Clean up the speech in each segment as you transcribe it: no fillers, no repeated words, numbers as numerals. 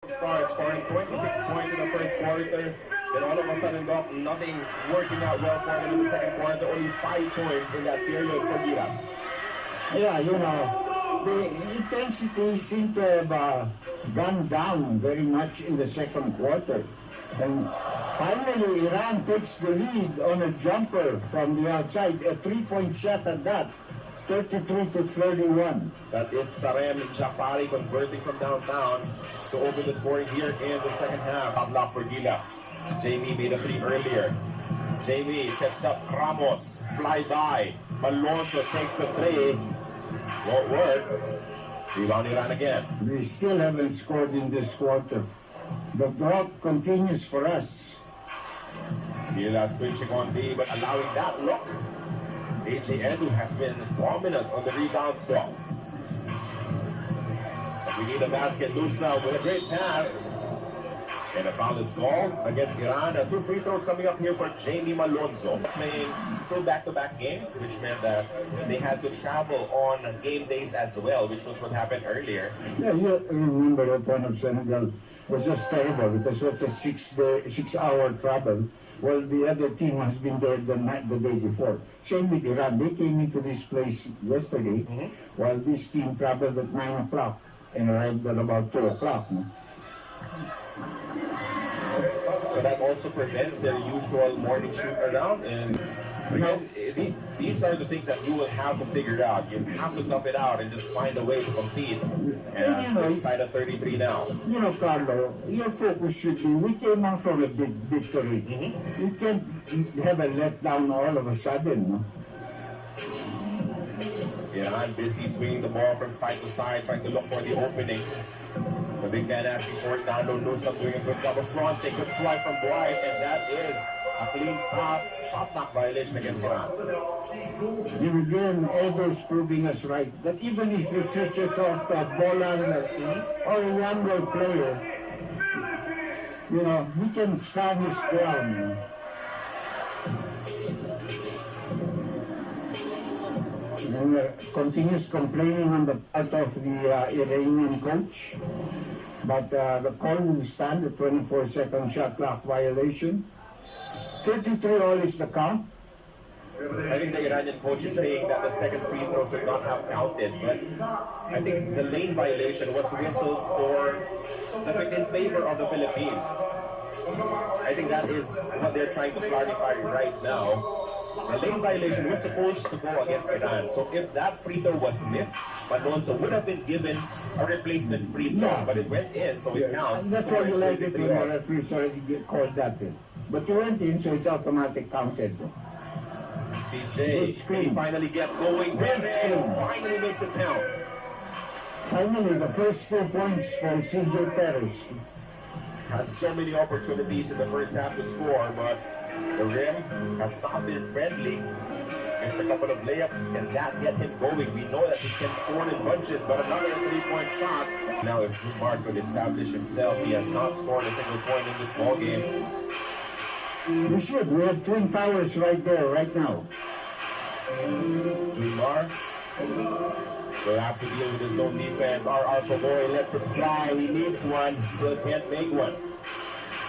Start scoring 26 points in the first quarter. Then all of a sudden, Doc, nothing working out well for them in the second quarter. Only 5 points in that period for Gilas. Yeah, you know, the intensity seemed to have gone down very much in the second quarter. And finally, Iran takes the lead on a jumper from the outside, a 3-point shot at that, 33-31. That is Sarem Jafari converting from downtown to open the scoring here in the second half. Top block for Gilas. Jamie made a 3 earlier. Jamie sets up Ramos, fly by. Malonzo takes the 3. Won't work. Rebound Iran again. We still haven't scored in this quarter. The drought continues for us. Gilas switching on B, but allowing that look. AJ Edu has been dominant on the rebound stop. We need a basket. Lusa with a great pass. And a foul is called against Iran. 2 free throws coming up here for Jamie Malonzo. Playing 2 back-to-back games, which meant that they had to travel on game days as well, which was what happened earlier. Yeah, you remember that one of Senegal was just terrible because it's a 6-hour travel. Well, the other team has been there the day before. Same with Iran. They came into this place yesterday, while this team traveled at 9 o'clock and arrived at about 2 o'clock. No? So that also prevents their usual morning shoot around. And again, these are the things that you will have to figure out. You have to tough it out and just find a way to compete. And it's tied at 33 now. You know, Carlo, your focus should be, we came out from a big victory. You can't have a letdown all of a sudden. No? Iran busy swinging the ball from side to side, trying to look for the opening. The big man asking for it. Tinalo doing a good job up front. They could swipe from Dwight, and that is a clean stop. Shot knock violation against Iran. And again, Edo's proving us right that even if he switches off to a bowler or a younger player, you know, he can stand his ground. You know? And continues complaining on the part of the Iranian coach, but the call will stand, the 24-second shot clock violation. 33 all is the count. I think the Iranian coach is saying that the second free throw should not have counted, but I think the lane violation was whistled in favor of the Philippines. I think that is what they're trying to clarify right now. The lane violation was supposed to go against Iran. So if that free throw was missed, Malonzo would have been given a replacement free throw, but it went in, so it counts. And that's why you like it when the referees already called that in. But you went in, so it's automatic counted. CJ, can he finally get going? Perez finally makes it count. Finally, the first 2 points for CJ Perez. Had so many opportunities in the first half to score, but the rim has not been friendly. Missed a couple of layups. Can that get him going? We know that he can score in bunches, but another 3-point shot. Now, if Jumar could establish himself, he has not scored a single point in this ball game. We should. We have Twin Towers right there, right now. Jumar will have to deal with his own defense. Our Alpha boy lets it fly. He needs one. Still can't make one.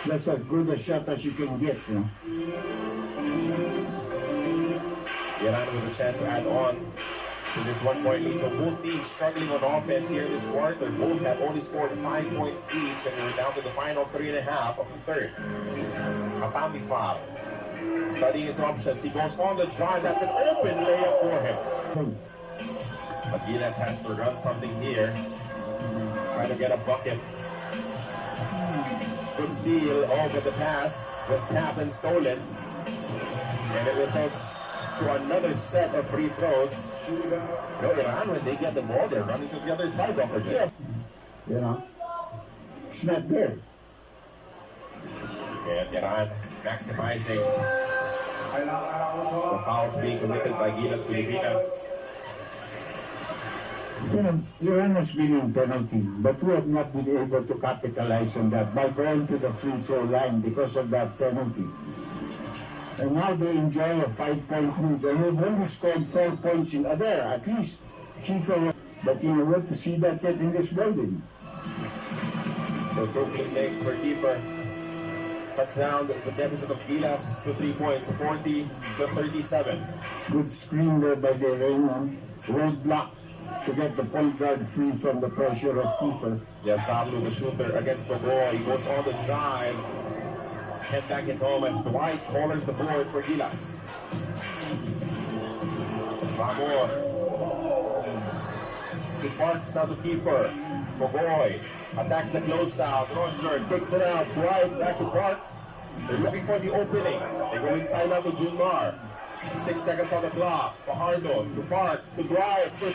That's as good a shot as you can get, you know. Iran with a chance to add on to this 1-point lead. So both teams struggling on offense here this quarter. Both have only scored 5 points each, and we're down to the final 3.5 of the third. Atami foul. Studying his options. He goes on the drive. That's an open layup for him. But Gilas has to run something here. Try to get a bucket. Good seal over the pass. Was tapped and stolen. And it results to another set of free throws. No, Iran, when they get the ball, they're running to the other side of the gym. You know, it's not there. And Iran maximizing the fouls being committed by Gilas Pilipinas. You know, Iran has been in penalty, but we have not been able to capitalize on that by going to the free throw line because of that penalty. And now they enjoy a 5-point lead, and we've only scored 4 points in there, at least. But you know, we have to see that yet in this building. So 2 clean makes for Kiefer. Cuts down the deficit of Gilas to 3 points, 40-37. Good screen there by the Raymond. Roadblock to get the point guard free from the pressure of Kiefer. Yes, Sablo, the shooter against Boboy. He goes on the drive. And back at home as Dwight corners the board for Gilas. Ramos. To Parks, now to Kiefer. Boboy attacks the closeout. Roger takes it out. Dwight back to Parks. They're looking for the opening. They go inside now to Junmar. 6 seconds on the clock. Fajardo to Parks to Dwight for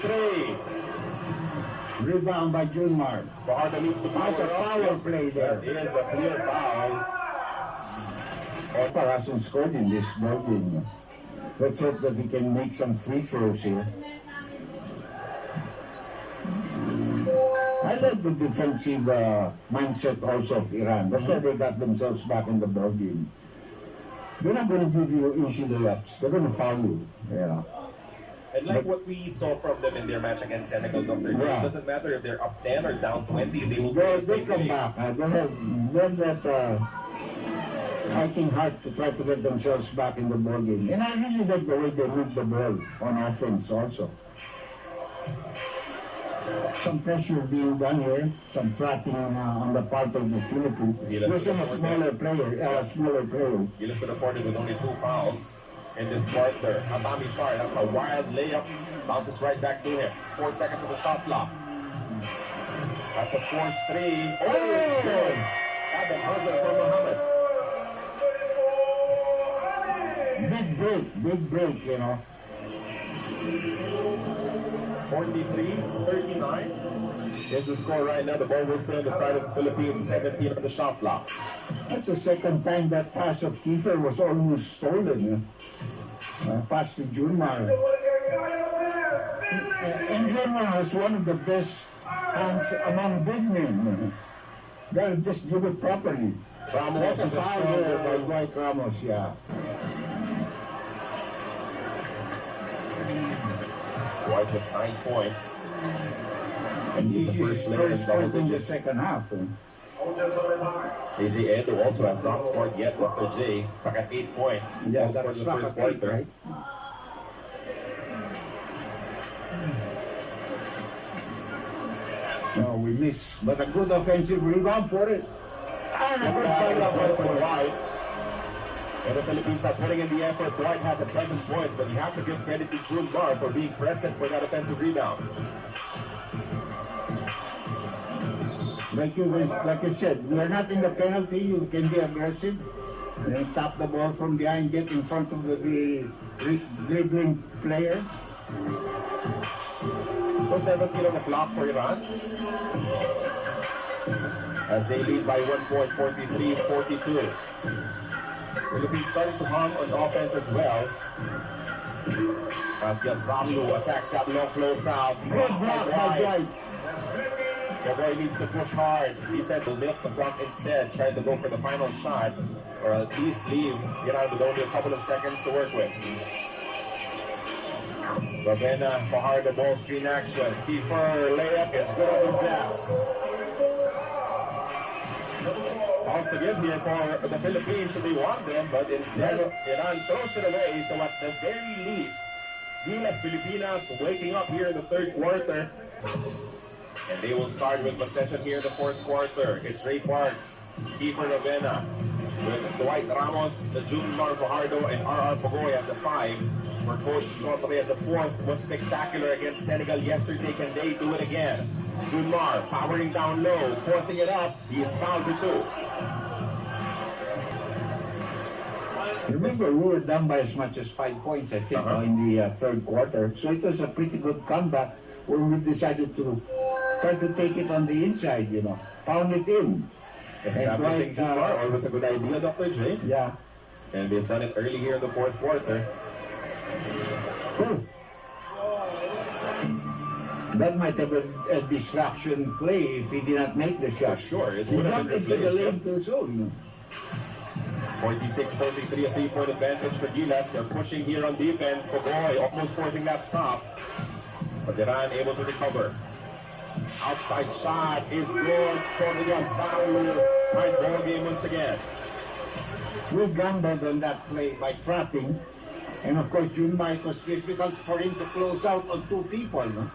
3. Rebound by Junmar. Fajardo needs to That's a power play there. That is a clear foul. Offer hasn't scored in this ball game. Let's hope that he can make some free throws here. I like the defensive mindset also of Iran. That's why they got themselves back in the ball game. They're not going to give you easy layups. They're going to foul you. Yeah. And like what we saw from them in their match against Senegal, Dr. J, it doesn't matter if they're up 10 or down 20, they will they come back. They have done that fighting hard to try to get themselves back in the ball game. And I really like the way they move the ball on offense also. Some pressure being done here, some trapping on the part of the Philippines. Using a smaller player. Gilas could afford it with only 2 fouls in this quarter. Atami Far, that's a wild layup. Bounces right back to him. 4 seconds of the shot clock. That's a forced 3. Oh, it's good. Adam Hazard for Mohammed. Big break, you know. 43-39 is the score right now. The ball will stay on the side of the Philippines. 17 on the shot clock. That's the second time that pass of Kiefer was almost stolen. Pass to Junmar. And Junmar is one of the best hands among big men. Gotta just give it properly. Ramos That's a foul there by Dwight Ramos, yeah. Dwight with 9 points. And this is his first point in the second half. AJ Edo also has not scored yet. Dr. J stuck at 8 points. Yeah, that's that's the first quarter. Right? No, we miss. But a good offensive rebound for it. And a good follow-up for Dwight. And the Philippines are putting in the effort. Dwight has a dozen points, but you have to give credit to Junmar for being present for that offensive rebound. Like you said, you're not in the penalty. You can be aggressive. And tap the ball from behind, get in front of the dribbling player. So 17 on the clock for Iran. As they lead by 1 point, 43-42. Philippines starts to hum on offense as well. As Yazamlu attacks that long close out. Good block by Dwight. The boy needs to push hard. He said to milk the clock instead, trying to go for the final shot, or at least leave Iran with only a couple of seconds to work with. Ravenna, Fajardo, ball screen action. Kiefer, layup is good on the glass. Calls to give here for the Philippines should they want them, but instead Iran throws it away. So at the very least, Gilas Pilipinas waking up here in the third quarter. And they will start with possession here in the fourth quarter. It's Ray Parks, Kiefer Ravenna, with Dwight Ramos, Junmar Fajardo, and R.R. Pagoy as the 5. For Coach Chotre as the 4th was spectacular against Senegal yesterday. Can they do it again? Junmar powering down low, forcing it up. He is fouled for 2. Remember, we were down by as much as 5 points, I think, in the third quarter. So it was a pretty good comeback when we decided to try to take it on the inside, you know, pound it in. Establishing Junmar always a good idea, Dr. J. Yeah. And they've done it early here in the fourth quarter. Cool. That might have been a distraction play if he did not make the shot. Sure, it He would have jumped been into the replaced. lane too soon. 46-43, a 3-point advantage for Gilas. They're pushing here on defense. Pagoy almost forcing that stop. But Iran able to recover. Outside shot is good for the Asaru. Tight ball game once again. We gambled on that play by trapping. And of course, Junmar, it was difficult for him to close out on two people. No?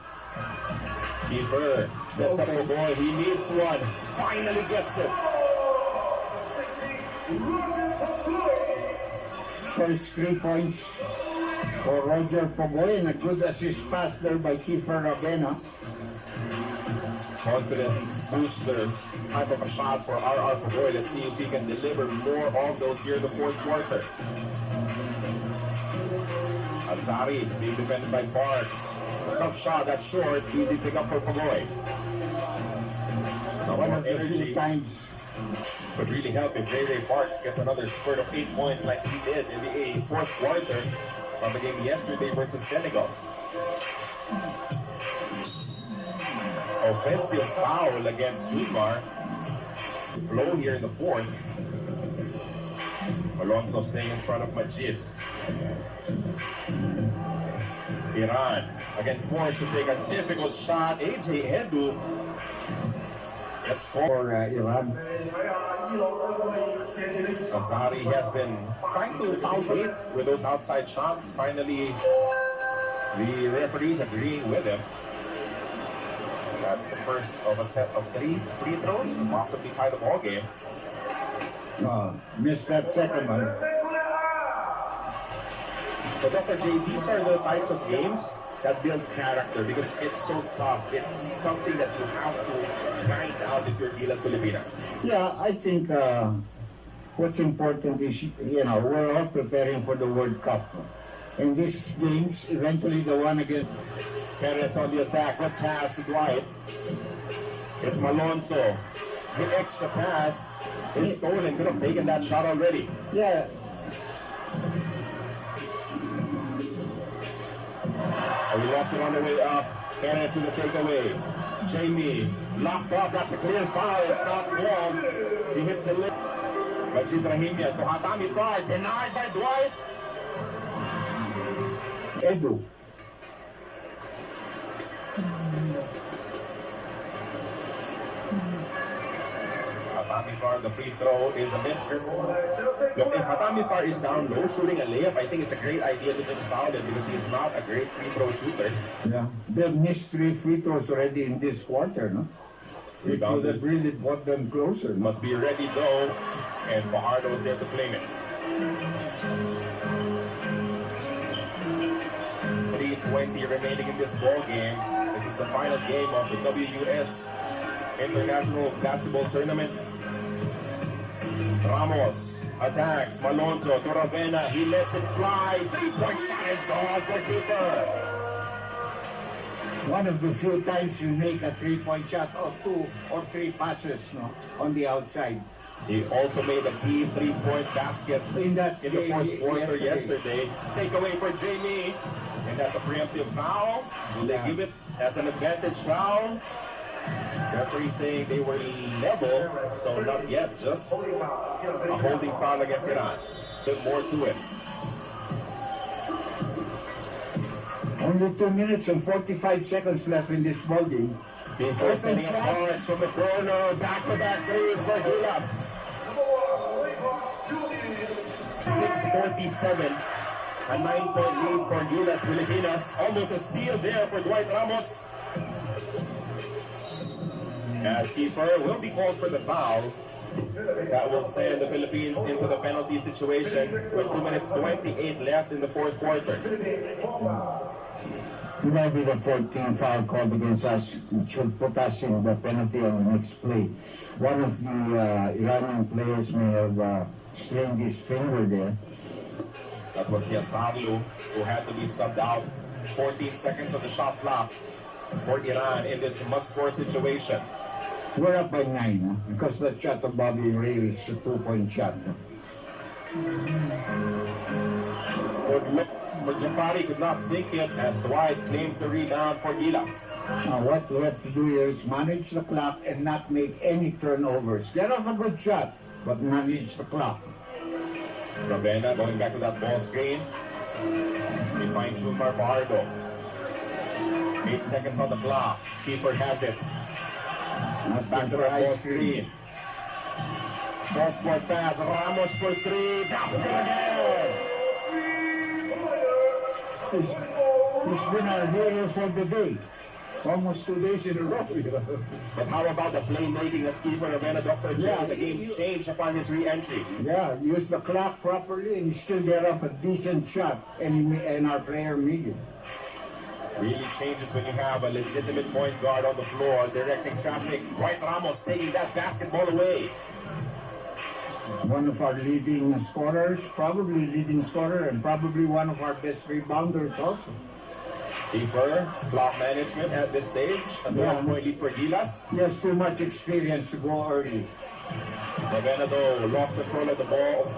Keeper sets up the ball. He needs one. Finally gets it. First 3 points for Roger Pogoy and a good assist pass there by Kiefer Ravena. Confidence booster type of a shot for R.R. Pogoy. Let's see if he can deliver more of those here in the fourth quarter. Azari being defended by Parks. Tough shot, that's short. Easy pick up for Pogoy. One of the few times. Would really help if Ray Parks gets another spurt of 8 points like he did in the fourth quarter of the game yesterday versus Senegal. Offensive foul against Junmar. Flow here in the fourth. Alonso staying in front of Majid. Iran again forced to take a difficult shot. AJ Edu. Let's score Iran. Azari has been trying to foul bait with those outside shots. Finally, the referees agreeing with him. That's the first of a set of 3 free throws to possibly tie the ball game. Missed that second one. But Dr. J, these are the types of games that build character because it's so tough. It's something that you have to grind out if you're Gilas Pilipinas. Yeah, I think what's important is, we're all preparing for the World Cup. And these games, eventually the one against Perez on the attack. Good pass to Dwight. It's Malonzo. The extra pass is stolen. Could have taken that shot already. Yeah. He lost it on the way up. Perez with the takeaway. Jamie locked up. That's a clear foul. It's not long. He hits the lip. Majid Rahimia. Tuhatami try. Denied by Dwight. Edu. Hatamifar, the free throw is a miss. Look, if Hatamifar is down low shooting a layup, I think it's a great idea to just foul him because he's not a great free throw shooter. Yeah, they've missed 3 free throws already in this quarter, no? Which would have really brought them closer. Must be ready though, and Fajardo was there to claim it. 3:20 remaining in this ball game. This is the final game of the WUS International Basketball Tournament. Ramos attacks Malonzo to Ravena. He lets it fly. 3-point shot is gone for keeper. One of the few times you make a 3-point shot or 2 or 3 passes, no, on the outside. He also made a key 3-point basket in the fourth quarter yesterday. Takeaway for Jamie. And that's a preemptive foul. Will they give it as an advantage foul? Referee saying they were level, so not yet. Just a holding foul against Iran. A bit more to it. Only 2 minutes and 45 seconds left in this ball game. Before sending up points from the corner, back-to-back threes for Gilas. 6:47. A 9-point lead for Gilas Pilipinas. Almost a steal there for Dwight Ramos. As keeper will be called for the foul. That will send the Philippines into the penalty situation with 2 minutes 28 left in the fourth quarter. It might be the 14th foul called against us, which will put us in the penalty on the next play. One of the Iranian players may have strained his finger there. That was Yasaru, who had to be subbed out. 14 seconds on the shot clock for Iran in this must-score situation. We're up by 9, huh? Because that shot of Bobby Ray is a 2-point shot. Good look for Jafari, could not sink it as Dwight claims the rebound for Gilas. Now what we have to do here is manage the clock and not make any turnovers. Get off a good shot, but manage the clock. Ravena going back to that ball screen. We find Junmar Fajardo. 8 seconds on the clock. Kiefer has it. Back to the ice screen. Cross-court pass. Ramos for 3. That's good again. He's been our hero for the day. Almost 2 days in a row. But how about the playmaking of Kiefer Ravena, Dr. J? Yeah, The game changed upon his re-entry. Yeah, use the clock properly and you still get off a decent shot, and our player made it. Really changes when you have a legitimate point guard on the floor directing traffic. Dwight Ramos taking that basketball away. One of our leading scorers, probably leading scorer, and probably one of our best rebounders also. Kiefer, clock management at this stage. A 12-point lead for Gilas. He has too much experience to go early. Ravena, though, lost control of the ball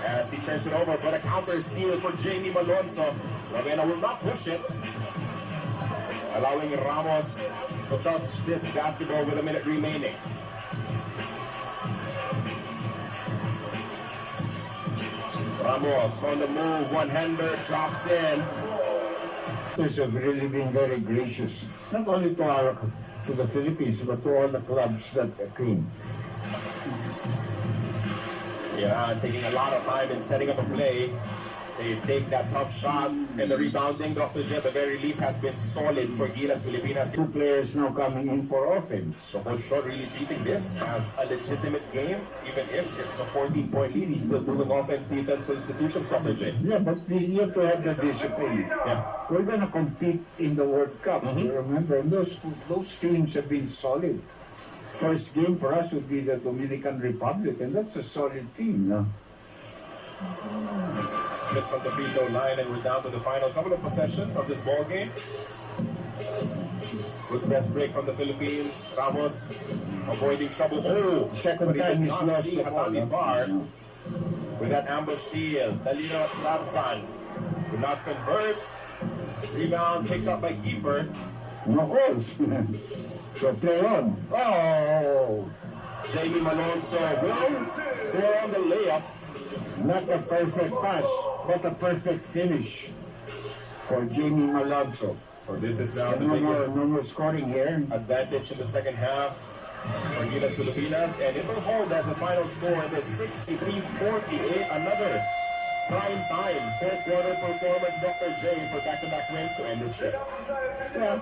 as he turns it over, but a counter steal for Jamie Malonzo. Ravena will not push it, allowing Ramos to touch this basketball with a minute remaining. Ramos on the move, one-hander, drops in. Have really been very gracious, not only to the Philippines, but to all the clubs that came. Yeah, taking a lot of time in setting up a play. They take that tough shot, and the rebounding, Dr. J, at the very least, has been solid for Gilas Pilipinas. 2 players now coming in for offense. So for sure, really treating this as a legitimate game, even if it's a 14-point lead, he's still doing offense, defense substitutions, Dr. J. Yeah, but you have to have the discipline. Yeah. We're going to compete in the World Cup. Remember, and those teams have been solid. First game for us would be the Dominican Republic, and that's a solid team. No? Split from the free throw line, and we're down to the final couple of possessions of this ball game. Good press break from the Philippines. Ramos avoiding trouble. Oh, Second time he's lost the ball. With that ambush steal, Dalino at Larsan could not convert. Rebound picked up by Kiefer. No goals. So play on. Oh! Jamie Malonzo will score on the layup. Not a perfect pass, but a perfect finish for Jamie Malonzo. So this is now the No biggest more scoring here. advantage in the second half for Gilas Pilipinas, and it will hold as the final score. The 63-48, another prime time fourth quarter performance, Dr. J, for back-to-back wins to end this show. Yeah.